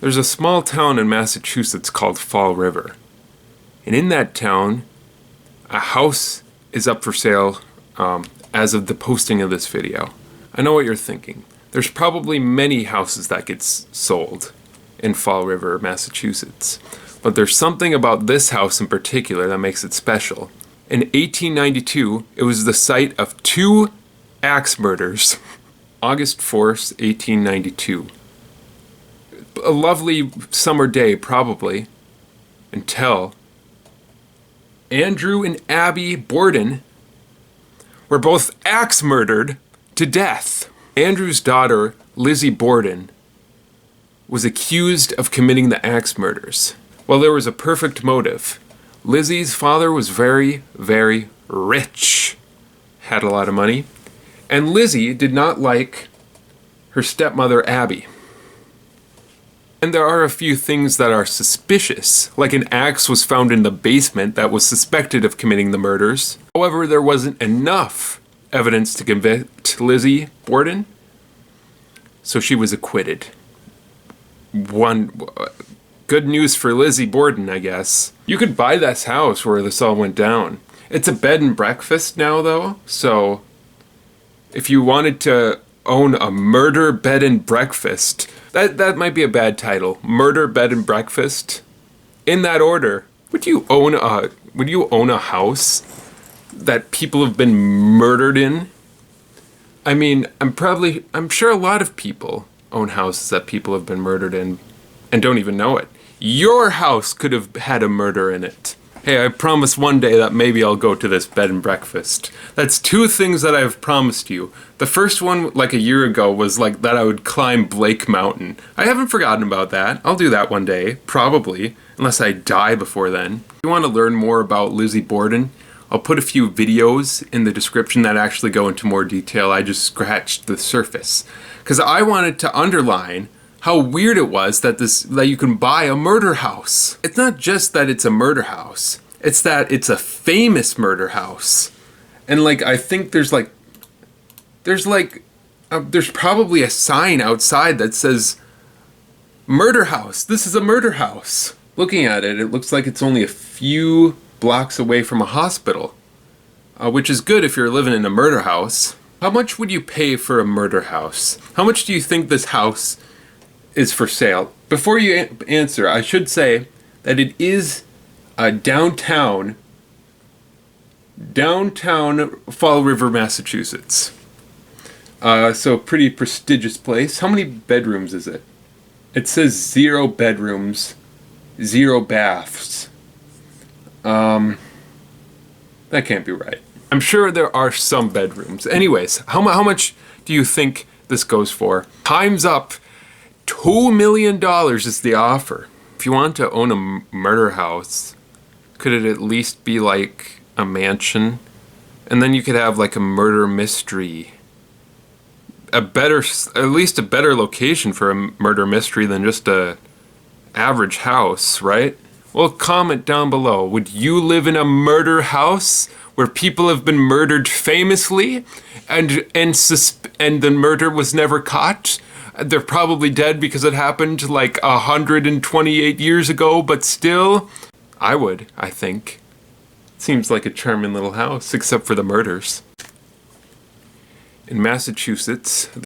There's a small town in Massachusetts called Fall River. And in that town, a house is up for sale as of the posting of this video. I know what you're thinking. There's probably many houses that get sold in Fall River, Massachusetts. But there's something about this house in particular that makes it special. In 1892, it was the site of 2 axe murders. August 4th, 1892. A lovely summer day, probably, until Andrew and Abby Borden were both axe murdered to death. Andrew's daughter, Lizzy Borden, was accused of committing the axe murders. Well, there was a perfect motive. Lizzy's father was very, very rich, had a lot of money, and Lizzy did not like her stepmother, Abby. And there are a few things that are suspicious, like an axe was found in the basement that was suspected of committing the murders. However, there wasn't enough evidence to convict Lizzy Borden, so she was acquitted. Good news for Lizzy Borden, I guess. You could buy this house where this all went down. It's a bed and breakfast now, though, so if you wanted to own a murder bed and breakfast, that might be a bad title. Murder bed and breakfast. In that order, would you own a house that people have been murdered in? I mean, I'm sure a lot of people own houses that people have been murdered in and don't even know it. Your house could have had a murder in it. Hey, I promise one day that maybe I'll go to this bed and breakfast. That's 2 things that I've promised you. The first one, like a year ago, was like that I would climb Blake Mountain. I haven't forgotten about that. I'll do that one day, probably, unless I die before then. If you want to learn more about Lizzy Borden, I'll put a few videos in the description that actually go into more detail. I just scratched the surface. Because I wanted to underline how weird it was that you can buy a murder house. It's not just that it's a murder house. It's that it's a famous murder house. And like, I think there's probably a sign outside that says, murder house. This is a murder house. Looking at it, it looks like it's only a few blocks away from a hospital. Which is good if you're living in a murder house. How much would you pay for a murder house? How much do you think this house is for sale? Before you answer, I should say that it is downtown Fall River, Massachusetts. So pretty prestigious place. How many bedrooms is it? It says 0 bedrooms, 0 baths. That can't be right. I'm sure there are some bedrooms. Anyways, how much do you think this goes for? Time's up. $2 million is the offer. If you want to own a murder house, could it at least be like a mansion? And then you could have like a murder mystery. At least a better location for a murder mystery than just a average house, right? Well, comment down below. Would you live in a murder house where people have been murdered famously and the murder was never caught? They're probably dead because it happened like 128 years ago, but still, I would, I think. Seems like a charming little house, except for the murders. In Massachusetts,